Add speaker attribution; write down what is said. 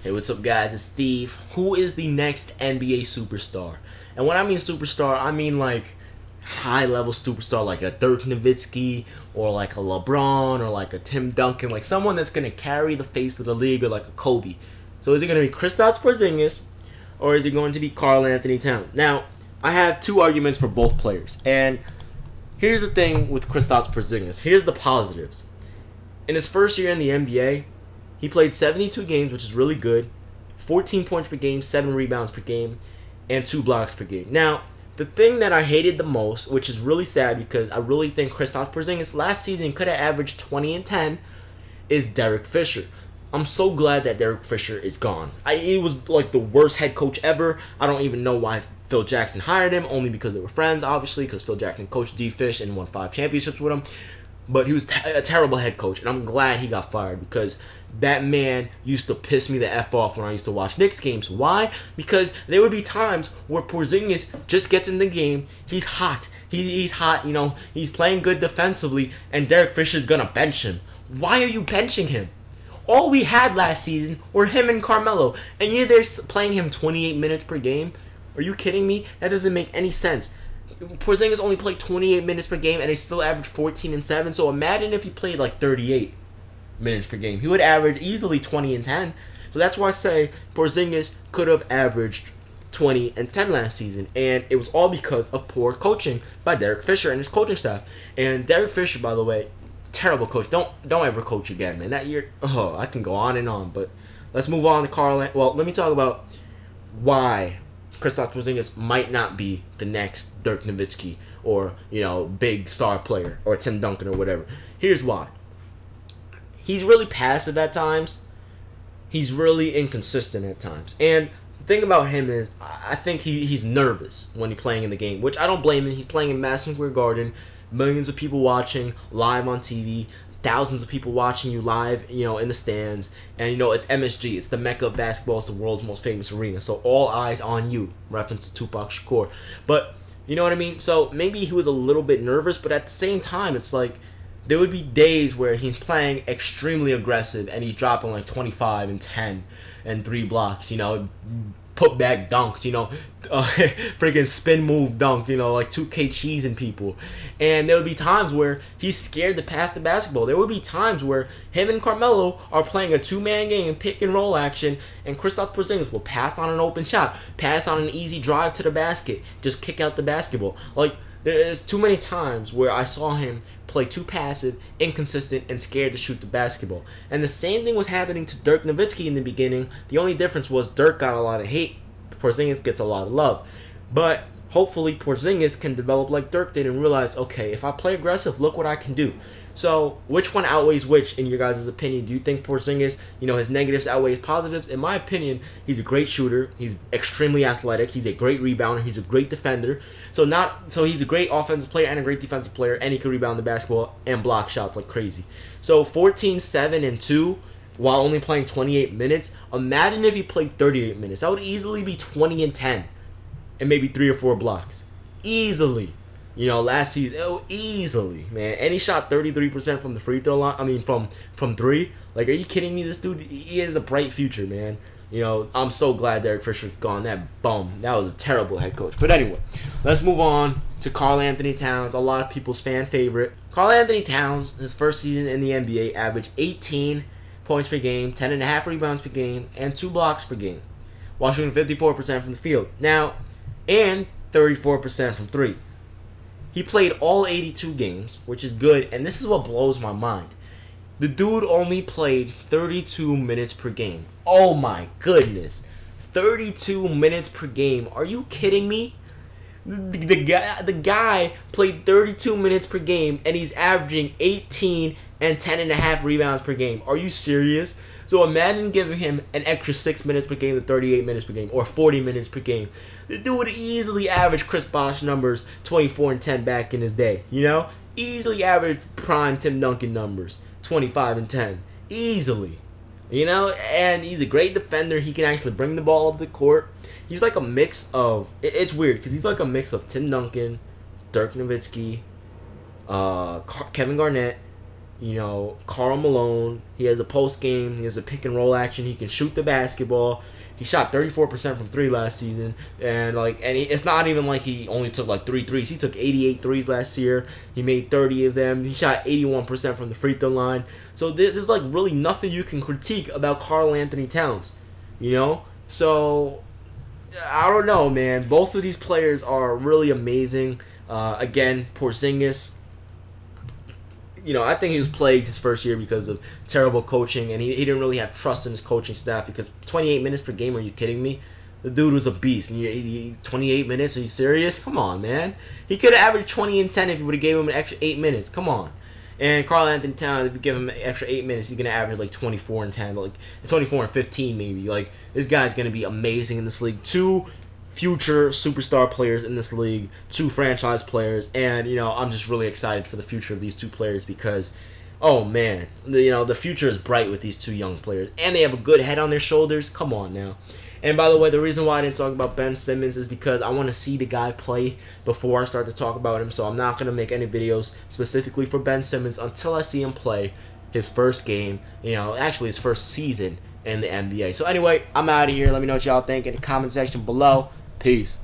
Speaker 1: Hey, what's up, guys? It's Steve. Who is the next NBA superstar? And when I mean superstar, I mean like high-level superstar, like a Dirk Nowitzki or like a LeBron or like a Tim Duncan, like someone that's gonna carry the face of the league, or like a Kobe. So is it gonna be Kristaps Porzingis or is it going to be Karl Anthony Towns? Now, I have two arguments for both players, and here's the thing with Kristaps Porzingis. Here's the positives. In his first year in the NBA, he played 72 games, which is really good, 14 points per game, 7 rebounds per game, and 2 blocks per game. Now, the thing that I hated the most, which is really sad because I really think Kristaps Porzingis last season could have averaged 20 and 10, is Derek Fisher. I'm so glad that Derek Fisher is gone. He was like the worst head coach ever. I don't even know why Phil Jackson hired him, only because they were friends, obviously, because Phil Jackson coached D-Fish and won 5 championships with him. But he was a terrible head coach, and I'm glad he got fired because that man used to piss me the F off when I used to watch Knicks games. Why? Because there would be times where Porzingis just gets in the game, he's hot. He's hot, you know, he's playing good defensively, and Derek Fisher's going to bench him. Why are you benching him? All we had last season were him and Carmelo, and you're there playing him 28 minutes per game? Are you kidding me? That doesn't make any sense. Porzingis only played 28 minutes per game, and he still averaged 14 and 7. So imagine if he played like 38 minutes per game. He would average easily 20 and 10. So that's why I say Porzingis could have averaged 20 and 10 last season, and it was all because of poor coaching by Derek Fisher and his coaching staff. And Derek Fisher, by the way, terrible coach. Don't ever coach again, man. That year, oh, I can go on and on. But let's move on to Karl. Well, let me talk about why Kristaps Porzingis might not be the next Dirk Nowitzki or, you know, big star player or Tim Duncan or whatever. Here's why. He's really passive at times. He's really inconsistent at times. And the thing about him is I think he's nervous when he's playing in the game, which I don't blame him. He's playing in Madison Square Garden, millions of people watching live on TV, thousands of people watching you live, you know, in the stands. And, you know, it's MSG. It's the Mecca of basketball. It's the world's most famous arena. So all eyes on you. Reference to Tupac Shakur. But, you know what I mean? So maybe he was a little bit nervous, but at the same time, it's like there would be days where he's playing extremely aggressive and he's dropping like 25 and 10 and 3 blocks, you know, put back dunks, you know, freaking spin move dunk, you know, like 2K cheesing people. And there would be times where he's scared to pass the basketball. There would be times where him and Carmelo are playing a 2-man game, pick and roll action, and Kristaps Porzingis will pass on an open shot, pass on an easy drive to the basket, just kick out the basketball. Like, there's too many times where I saw him play too passive, inconsistent, and scared to shoot the basketball. And the same thing was happening to Dirk Nowitzki in the beginning. The only difference was Dirk got a lot of hate. Porzingis gets a lot of love. But hopefully Porzingis can develop like Dirk did and realize, okay, if I play aggressive, look what I can do. So which one outweighs which in your guys' opinion? Do you think Porzingis, you know, his negatives outweigh his positives? In my opinion, he's a great shooter. He's extremely athletic. He's a great rebounder. He's a great defender. So he's a great offensive player and a great defensive player, and he can rebound the basketball and block shots like crazy. So 14, 7, and 2 while only playing 28 minutes. Imagine if he played 38 minutes. That would easily be 20 and 10 and maybe 3 or 4 blocks. Easily. You know, last season, easily, man. And he shot 33% from the free throw line. I mean, from 3. Like, are you kidding me? This dude, he has a bright future, man. You know, I'm so glad Derek Fisher's gone. That bum. That was a terrible head coach. But anyway, let's move on to Karl Anthony Towns, a lot of people's fan favorite. Karl Anthony Towns, his first season in the NBA, averaged 18 points per game, 10.5 rebounds per game, and 2 blocks per game, while shooting 54% from the field. Now, and 34% from 3. He played all 82 games, which is good, and this is what blows my mind. The dude only played 32 minutes per game. Oh my goodness. 32 minutes per game. Are you kidding me? The guy played 32 minutes per game, and he's averaging 18 and 10.5 rebounds per game. Are you serious? So imagine giving him an extra 6 minutes per game to 38 minutes per game, or 40 minutes per game. The dude would easily average Chris Bosh numbers, 24 and 10 back in his day, you know? Easily average prime Tim Duncan numbers, 25 and 10. Easily. You know? And he's a great defender. He can actually bring the ball up the court. He's like a mix of... It's weird, because he's like a mix of Tim Duncan, Dirk Nowitzki, Kevin Garnett, Karl Malone. He has a post game. He has a pick and roll action. He can shoot the basketball. He shot 34% from three last season, and it's not even like he only took like 3 threes. He took 88 threes last year. He made 30 of them. He shot 81% from the free throw line. So there's like really nothing you can critique about Karl Anthony Towns, So I don't know, man. Both of these players are really amazing. Again, Porzingis. I think he was plagued his first year because of terrible coaching, and he didn't really have trust in his coaching staff because 28 minutes per game, are you kidding me? The dude was a beast. And 28 minutes, are you serious? Come on, man. He could have averaged 20 and 10 if you would have gave him an extra 8 minutes. Come on. And Karl Anthony Towns, if you give him an extra 8 minutes, he's going to average like 24 and 10, like 24 and 15 maybe. Like, this guy's going to be amazing in this league. 2 future superstar players in this league, 2 franchise players, and I'm just really excited for the future of these 2 players because, oh man, the future is bright with these 2 young players, and they have a good head on their shoulders. Come on now. And by the way, the reason why I didn't talk about Ben Simmons is because I want to see the guy play before I start to talk about him, so I'm not going to make any videos specifically for Ben Simmons until I see him play his first game, actually his first season in the NBA. So anyway, I'm out of here. Let me know what y'all think in the comment section below. Peace.